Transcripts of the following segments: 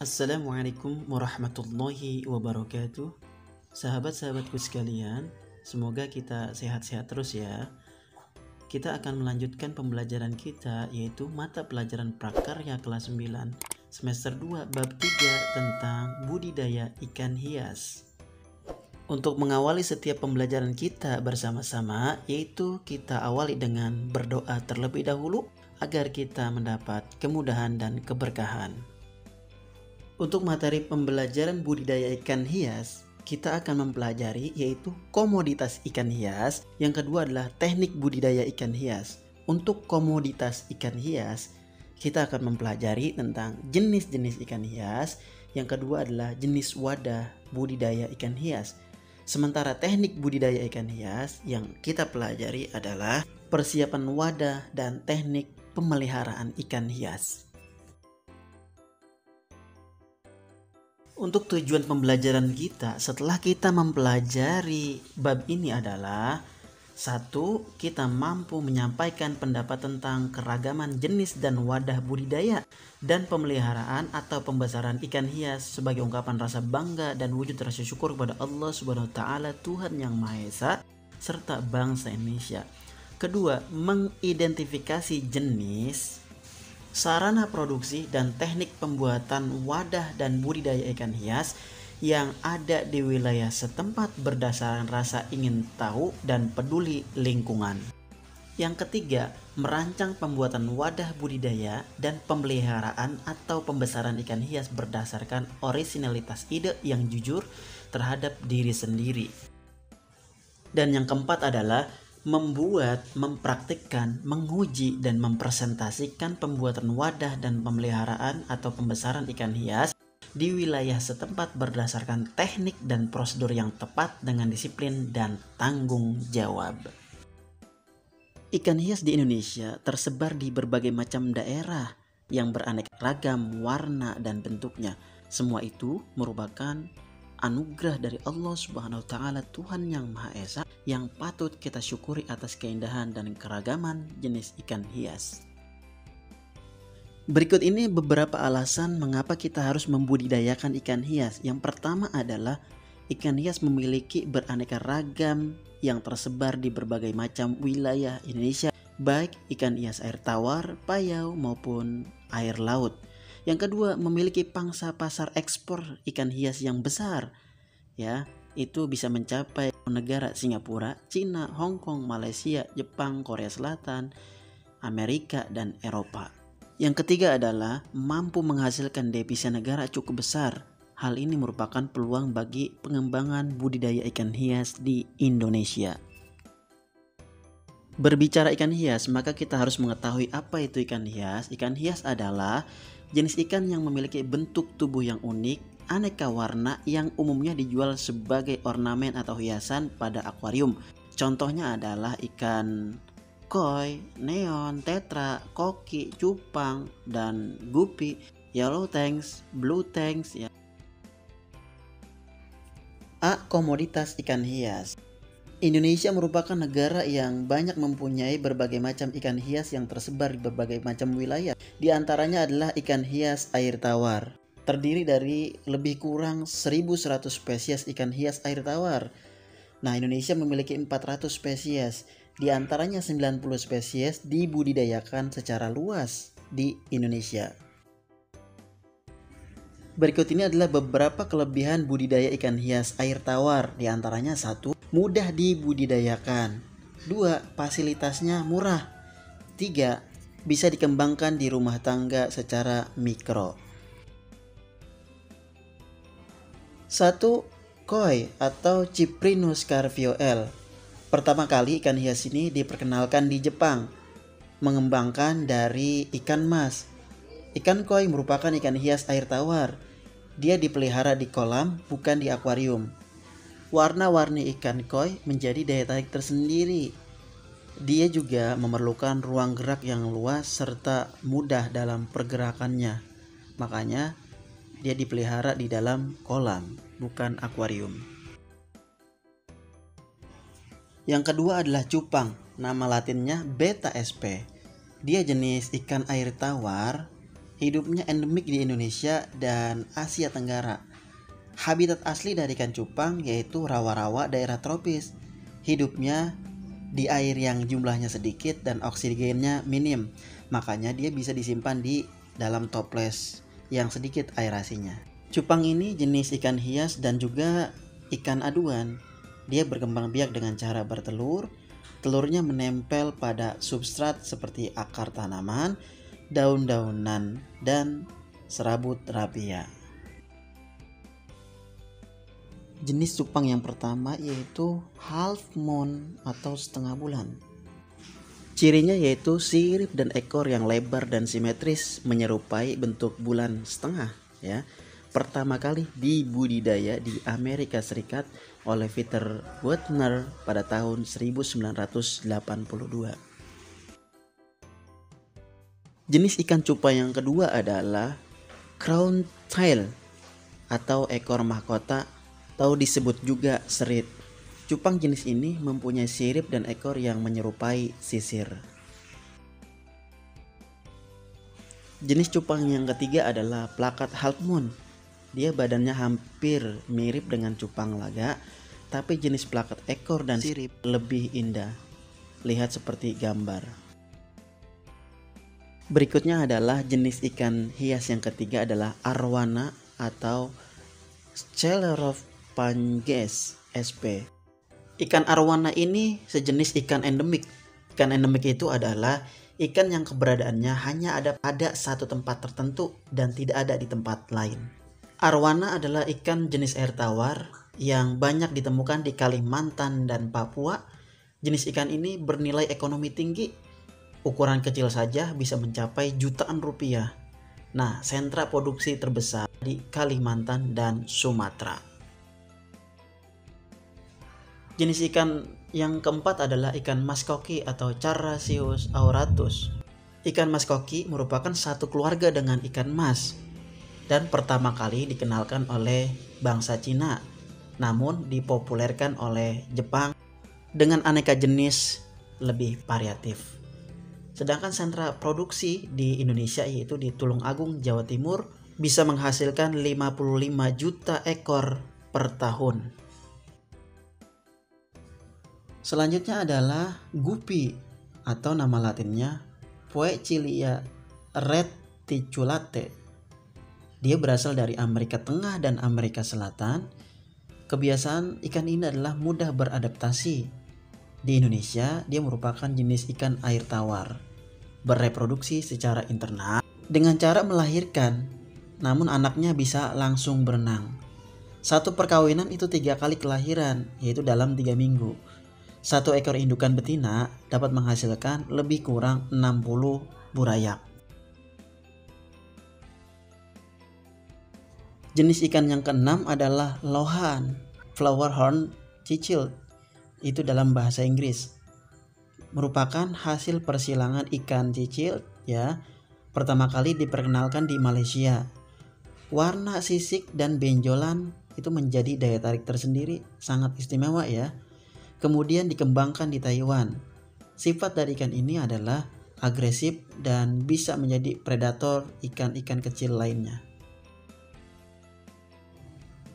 Assalamualaikum warahmatullahi wabarakatuh. Sahabat-sahabatku sekalian, semoga kita sehat-sehat terus ya. Kita akan melanjutkan pembelajaran kita, yaitu mata pelajaran prakarya kelas 9 semester 2 bab 3 tentang budidaya ikan hias. Untuk mengawali setiap pembelajaran kita bersama-sama, yaitu kita awali dengan berdoa terlebih dahulu agar kita mendapat kemudahan dan keberkahan. Untuk materi pembelajaran budidaya ikan hias, kita akan mempelajari yaitu komoditas ikan hias. Yang kedua adalah teknik budidaya ikan hias. Untuk komoditas ikan hias, kita akan mempelajari tentang jenis-jenis ikan hias. Yang kedua adalah jenis wadah budidaya ikan hias. Sementara teknik budidaya ikan hias yang kita pelajari adalah persiapan wadah dan teknik pemeliharaan ikan hias. Untuk tujuan pembelajaran kita setelah kita mempelajari bab ini adalah: 1. Kita mampu menyampaikan pendapat tentang keragaman jenis dan wadah budidaya dan pemeliharaan atau pembesaran ikan hias sebagai ungkapan rasa bangga dan wujud rasa syukur kepada Allah Subhanahu wa taala, Tuhan yang Maha Esa, serta bangsa Indonesia. Kedua, mengidentifikasi jenis, sarana produksi dan teknik pembuatan wadah dan budidaya ikan hias yang ada di wilayah setempat berdasarkan rasa ingin tahu dan peduli lingkungan. Yang ketiga, merancang pembuatan wadah budidaya dan pemeliharaan atau pembesaran ikan hias berdasarkan orisinalitas ide yang jujur terhadap diri sendiri. Dan yang keempat adalah membuat, mempraktikkan, menguji, dan mempresentasikan pembuatan wadah dan pemeliharaan atau pembesaran ikan hias di wilayah setempat berdasarkan teknik dan prosedur yang tepat dengan disiplin dan tanggung jawab. Ikan hias di Indonesia tersebar di berbagai macam daerah yang beraneka ragam warna dan bentuknya. Semua itu merupakan anugerah dari Allah Subhanahu wa taala, Tuhan yang Maha Esa, yang patut kita syukuri atas keindahan dan keragaman jenis ikan hias. Berikut ini beberapa alasan mengapa kita harus membudidayakan ikan hias. Yang pertama adalah ikan hias memiliki beraneka ragam yang tersebar di berbagai macam wilayah Indonesia, baik ikan hias air tawar, payau maupun air laut. Yang kedua, memiliki pangsa pasar ekspor ikan hias yang besar. Ya, itu bisa mencapai negara Singapura, Cina, Hong Kong, Malaysia, Jepang, Korea Selatan, Amerika, dan Eropa. Yang ketiga adalah mampu menghasilkan devisa negara cukup besar. Hal ini merupakan peluang bagi pengembangan budidaya ikan hias di Indonesia. Berbicara ikan hias, maka kita harus mengetahui apa itu ikan hias. Ikan hias adalah jenis ikan yang memiliki bentuk tubuh yang unik, aneka warna yang umumnya dijual sebagai ornamen atau hiasan pada akuarium. Contohnya adalah ikan koi, neon, tetra, koki, cupang, dan gupi, yellow tanks, blue tanks. Ya. A. Komoditas ikan hias. Indonesia merupakan negara yang banyak mempunyai berbagai macam ikan hias yang tersebar di berbagai macam wilayah. Di antaranya adalah ikan hias air tawar. Terdiri dari lebih kurang 1.100 spesies ikan hias air tawar. Nah, Indonesia memiliki 400 spesies. Di antaranya 90 spesies dibudidayakan secara luas di Indonesia. Berikut ini adalah beberapa kelebihan budidaya ikan hias air tawar. Di antaranya: 1. Mudah dibudidayakan. 2. Fasilitasnya murah. 3. Bisa dikembangkan di rumah tangga secara mikro. 1. Koi atau Cyprinus carvio L. Pertama kali ikan hias ini diperkenalkan di Jepang, mengembangkan dari ikan mas. Ikan koi merupakan ikan hias air tawar. Dia dipelihara di kolam, bukan di akuarium. Warna-warni ikan koi menjadi daya tarik tersendiri. Dia juga memerlukan ruang gerak yang luas serta mudah dalam pergerakannya. Makanya dia dipelihara di dalam kolam, bukan akuarium. Yang kedua adalah cupang. Nama latinnya Betta sp. Dia jenis ikan air tawar Hidupnya endemik di Indonesia dan Asia Tenggara. Habitat asli dari ikan cupang yaitu rawa-rawa daerah tropis. Hidupnya di air yang jumlahnya sedikit dan oksigennya minim. Makanya dia bisa disimpan di dalam toples yang sedikit aerasinya. Cupang ini jenis ikan hias dan juga ikan aduan. Dia berkembang biak dengan cara bertelur. Telurnya menempel pada substrat seperti akar tanaman, daun-daunan, dan serabut rapia. Jenis cupang yang pertama yaitu half moon atau setengah bulan. Cirinya yaitu sirip dan ekor yang lebar dan simetris menyerupai bentuk bulan setengah ya. Pertama kali dibudidaya di Amerika Serikat oleh Peter Wagner pada tahun 1982. Jenis ikan cupang yang kedua adalah crown tail atau ekor mahkota atau disebut juga serit. Cupang jenis ini mempunyai sirip dan ekor yang menyerupai sisir. Jenis cupang yang ketiga adalah plakat half moon. Dia badannya hampir mirip dengan cupang laga, tapi jenis plakat ekor dan sirip lebih indah. Lihat seperti gambar. Berikutnya adalah jenis ikan hias yang ketiga adalah arwana atau Scelerophages sp. Ikan arwana ini sejenis ikan endemik. Ikan endemik itu adalah ikan yang keberadaannya hanya ada pada satu tempat tertentu dan tidak ada di tempat lain. Arwana adalah ikan jenis air tawar yang banyak ditemukan di Kalimantan dan Papua. Jenis ikan ini bernilai ekonomi tinggi. Ukuran kecil saja bisa mencapai jutaan rupiah. Nah, sentra produksi terbesar di Kalimantan dan Sumatera. Jenis ikan yang keempat adalah ikan maskoki atau Carassius auratus. Ikan maskoki merupakan satu keluarga dengan ikan mas dan pertama kali dikenalkan oleh bangsa Cina, namun dipopulerkan oleh Jepang dengan aneka jenis lebih variatif. Sedangkan sentra produksi di Indonesia yaitu di Tulungagung, Jawa Timur bisa menghasilkan 55 juta ekor per tahun. Selanjutnya adalah gupi atau nama latinnya Poecilia reticulate. Dia berasal dari Amerika Tengah dan Amerika Selatan. Kebiasaan ikan ini adalah mudah beradaptasi. Di Indonesia, dia merupakan jenis ikan air tawar. Bereproduksi secara internal dengan cara melahirkan, namun anaknya bisa langsung berenang. Satu perkawinan itu 3 kali kelahiran, yaitu dalam 3 minggu. Satu ekor indukan betina dapat menghasilkan lebih kurang 60 burayak. Jenis ikan yang keenam adalah lohan, flowerhorn cicil. Itu dalam bahasa Inggris. Merupakan hasil persilangan ikan cicil ya. Pertama kali diperkenalkan di Malaysia. Warna sisik dan benjolan itu menjadi daya tarik tersendiri, sangat istimewa ya. Kemudian dikembangkan di Taiwan. Sifat dari ikan ini adalah agresif dan bisa menjadi predator ikan-ikan kecil lainnya.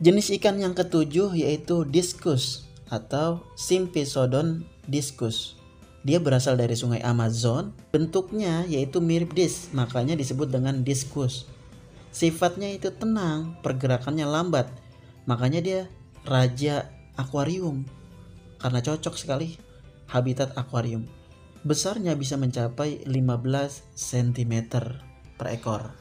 Jenis ikan yang ketujuh yaitu discus atau Symphisodon discus. Dia berasal dari sungai Amazon. Bentuknya yaitu mirip dis, makanya disebut dengan discus. Sifatnya itu tenang, pergerakannya lambat. Makanya dia raja akuarium. Karena cocok sekali habitat akuarium. Besarnya bisa mencapai 15 cm per ekor.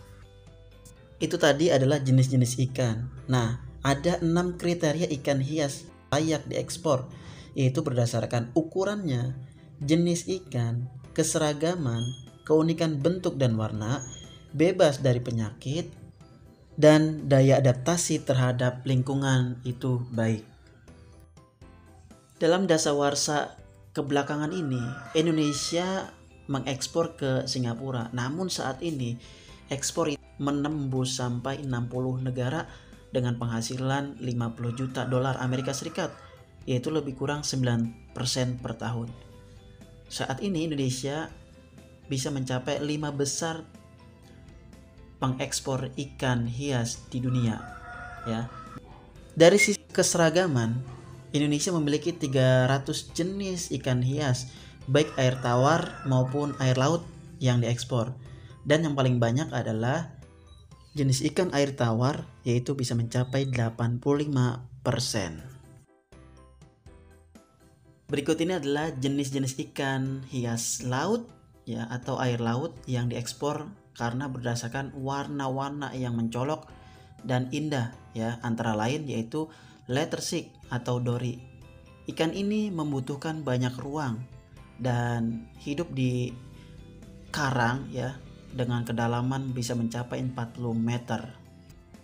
Itu tadi adalah jenis-jenis ikan. Nah, ada 6 kriteria ikan hias layak diekspor, yaitu berdasarkan ukurannya, jenis ikan, keseragaman, keunikan bentuk dan warna, bebas dari penyakit, dan daya adaptasi terhadap lingkungan itu baik. Dalam dasawarsa kebelakangan ini, Indonesia mengekspor ke Singapura. Namun saat ini ekspor menembus sampai 60 negara dengan penghasilan 50 juta dolar Amerika Serikat, yaitu lebih kurang 9% per tahun. Saat ini Indonesia bisa mencapai 5 besar pengekspor ikan hias di dunia, ya. Dari sisi keseragaman, Indonesia memiliki 300 jenis ikan hias, baik air tawar maupun air laut yang diekspor. Dan yang paling banyak adalah jenis ikan air tawar, yaitu bisa mencapai 85%. Berikut ini adalah jenis-jenis ikan hias laut ya atau air laut yang diekspor karena berdasarkan warna-warna yang mencolok dan indah ya, antara lain yaitu lettersick atau dori. Ikan ini membutuhkan banyak ruang dan hidup di karang ya dengan kedalaman bisa mencapai 40 meter.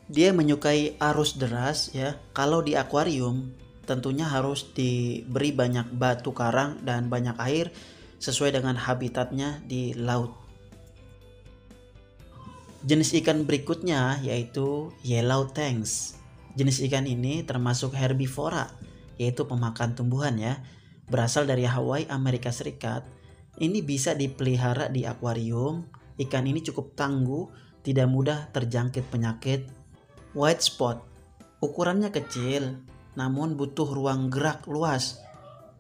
Dia menyukai arus deras ya. Kalau di akuarium tentunya harus diberi banyak batu karang dan banyak air sesuai dengan habitatnya di laut. Jenis ikan berikutnya yaitu yellow tanks. Jenis ikan ini termasuk herbivora, yaitu pemakan tumbuhan ya. Berasal dari Hawaii, Amerika Serikat. Ini bisa dipelihara di akuarium. Ikan ini cukup tangguh, tidak mudah terjangkit penyakit. White spot, ukurannya kecil, namun butuh ruang gerak luas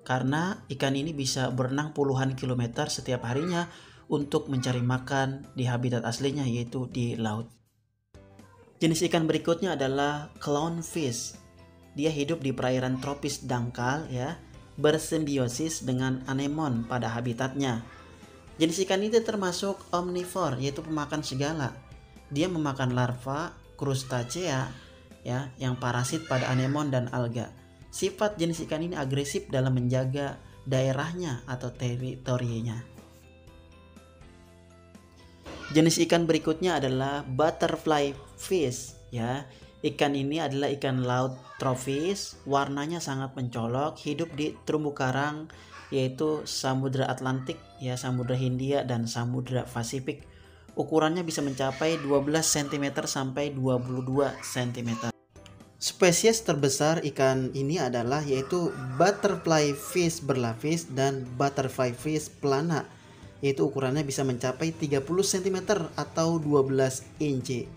karena ikan ini bisa berenang puluhan kilometer setiap harinya untuk mencari makan di habitat aslinya yaitu di laut. Jenis ikan berikutnya adalah clownfish. Dia hidup di perairan tropis dangkal ya, bersimbiosis dengan anemon pada habitatnya. Jenis ikan itu termasuk omnivore, yaitu pemakan segala. Dia memakan larva, krustacea ya yang parasit pada anemon dan alga. Sifat jenis ikan ini agresif dalam menjaga daerahnya atau teritorinya. Jenis ikan berikutnya adalah butterfly fish ya. Ikan ini adalah ikan laut tropis, warnanya sangat mencolok, hidup di terumbu karang yaitu Samudra Atlantik ya, Samudra Hindia dan Samudra Pasifik. Ukurannya bisa mencapai 12 cm sampai 22 cm. Spesies terbesar ikan ini adalah yaitu butterfly fish berlapis dan butterfly fish pelana, yaitu ukurannya bisa mencapai 30 cm atau 12 inci.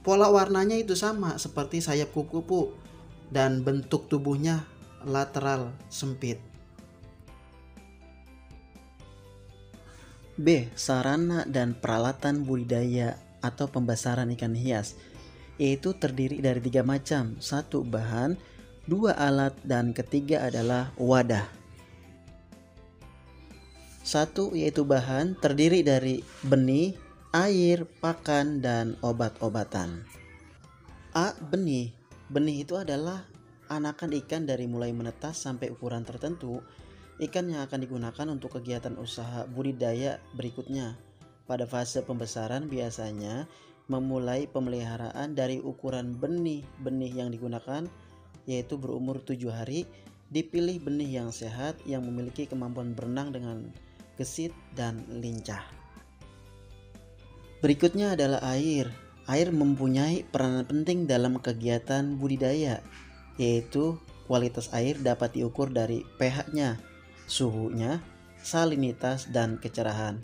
Pola warnanya itu sama seperti sayap kupu-kupu dan bentuk tubuhnya lateral sempit. B. Sarana dan peralatan budidaya atau pembesaran ikan hias, yaitu terdiri dari 3 macam, 1 bahan, 2 alat, dan ketiga adalah wadah. 1 yaitu bahan terdiri dari benih, air, pakan, dan obat-obatan. A. Benih. Benih itu adalah anakan ikan dari mulai menetas sampai ukuran tertentu. Ikan yang akan digunakan untuk kegiatan usaha budidaya berikutnya. Pada fase pembesaran biasanya memulai pemeliharaan dari ukuran benih yang digunakan yaitu berumur 7 hari. Dipilih benih yang sehat yang memiliki kemampuan berenang dengan gesit dan lincah. Berikutnya adalah air. Air mempunyai peranan penting dalam kegiatan budidaya, yaitu kualitas air dapat diukur dari pH-nya, suhunya, salinitas, dan kecerahan.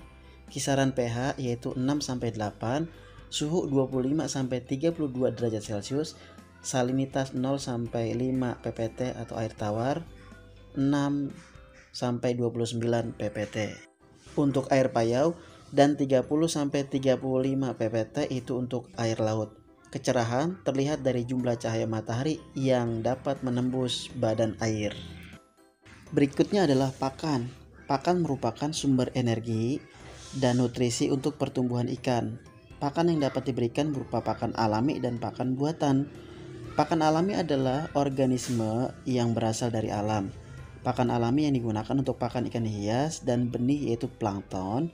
Kisaran pH yaitu 6-8, suhu 25-32 derajat Celcius, salinitas 0-5 ppt atau air tawar, 6-29 ppt. Untuk air payau dan 30-35 ppt itu untuk air laut. Kecerahan terlihat dari jumlah cahaya matahari yang dapat menembus badan air. Berikutnya adalah pakan. Pakan merupakan sumber energi dan nutrisi untuk pertumbuhan ikan. Pakan yang dapat diberikan berupa pakan alami dan pakan buatan. Pakan alami adalah organisme yang berasal dari alam. Pakan alami yang digunakan untuk pakan ikan hias dan benih yaitu plankton,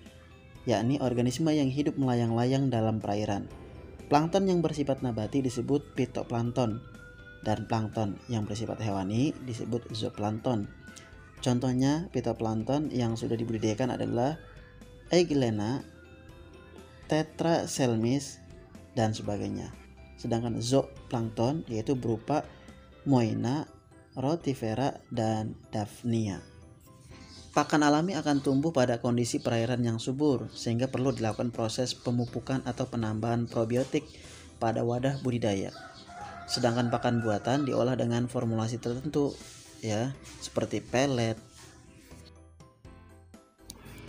yakni organisme yang hidup melayang-layang dalam perairan. Plankton yang bersifat nabati disebut phytoplankton dan plankton yang bersifat hewani disebut zooplankton. Contohnya phytoplankton yang sudah dibudidayakan adalah Eigillena, Tetraselmis, dan sebagainya. Sedangkan zooplankton yaitu berupa Moina, Rotifera, dan Daphnia. Pakan alami akan tumbuh pada kondisi perairan yang subur, sehingga perlu dilakukan proses pemupukan atau penambahan probiotik pada wadah budidaya. Sedangkan pakan buatan diolah dengan formulasi tertentu, ya, seperti pelet.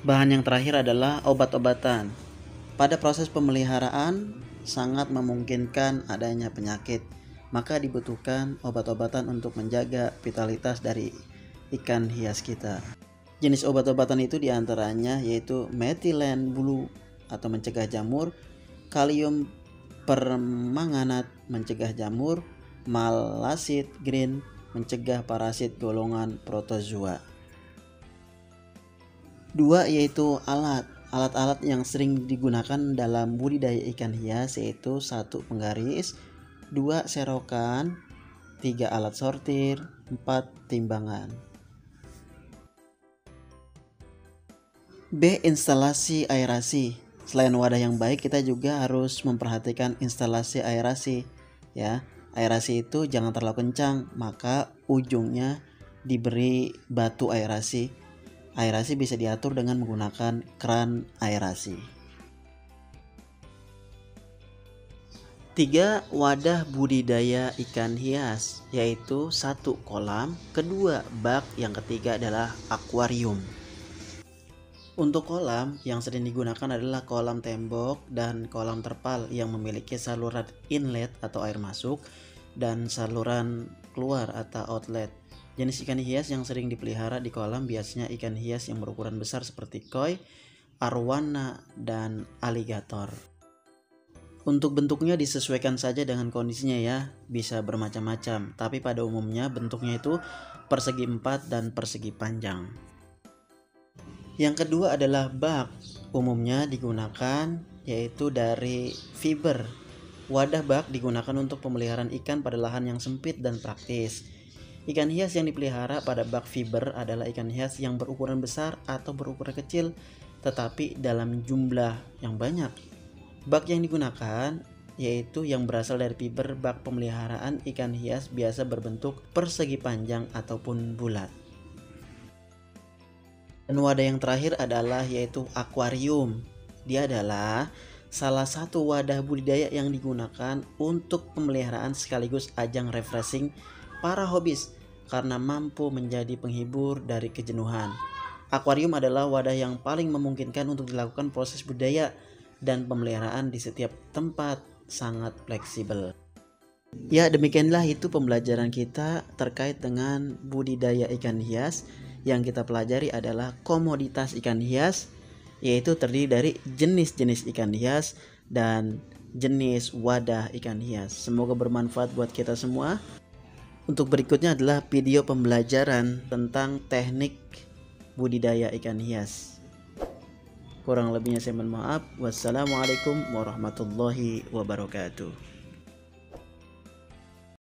Bahan yang terakhir adalah obat-obatan. Pada proses pemeliharaan sangat memungkinkan adanya penyakit, maka dibutuhkan obat-obatan untuk menjaga vitalitas dari ikan hias kita. Jenis obat-obatan itu diantaranya yaitu metilen blue atau mencegah jamur, kalium permanganat mencegah jamur, malasid green mencegah parasit golongan protozoa. 2 yaitu alat-alat yang sering digunakan dalam budidaya ikan hias yaitu 1 penggaris, 2 serokan, 3 alat sortir, 4 timbangan. B. Instalasi aerasi. Selain wadah yang baik, kita juga harus memperhatikan instalasi aerasi, ya. Aerasi itu jangan terlalu kencang, maka ujungnya diberi batu aerasi. Aerasi bisa diatur dengan menggunakan keran aerasi. 3 wadah budidaya ikan hias, yaitu 1 kolam, kedua bak, yang ketiga adalah akuarium. Untuk kolam yang sering digunakan adalah kolam tembok dan kolam terpal yang memiliki saluran inlet atau air masuk dan saluran keluar atau outlet. Jenis ikan hias yang sering dipelihara di kolam biasanya ikan hias yang berukuran besar seperti koi, arwana, dan aligator. Untuk bentuknya disesuaikan saja dengan kondisinya ya, bisa bermacam-macam, tapi pada umumnya bentuknya itu persegi 4 dan persegi panjang. Yang kedua adalah bak, umumnya digunakan yaitu dari fiber. Wadah bak digunakan untuk pemeliharaan ikan pada lahan yang sempit dan praktis. Ikan hias yang dipelihara pada bak fiber adalah ikan hias yang berukuran besar atau berukuran kecil, tetapi dalam jumlah yang banyak. Bak yang digunakan yaitu yang berasal dari fiber. Bak pemeliharaan ikan hias biasa berbentuk persegi panjang ataupun bulat. Dan wadah yang terakhir adalah yaitu akuarium. Dia adalah salah satu wadah budidaya yang digunakan untuk pemeliharaan sekaligus ajang refreshing para hobis karena mampu menjadi penghibur dari kejenuhan. Akuarium adalah wadah yang paling memungkinkan untuk dilakukan proses budidaya dan pemeliharaan di setiap tempat, sangat fleksibel. Ya, demikianlah itu pembelajaran kita terkait dengan budidaya ikan hias. Yang kita pelajari adalah komoditas ikan hias, yaitu terdiri dari jenis-jenis ikan hias dan jenis wadah ikan hias. Semoga bermanfaat buat kita semua. Untuk berikutnya adalah video pembelajaran tentang teknik budidaya ikan hias. Kurang lebihnya saya mohon maaf. Wassalamualaikum warahmatullahi wabarakatuh.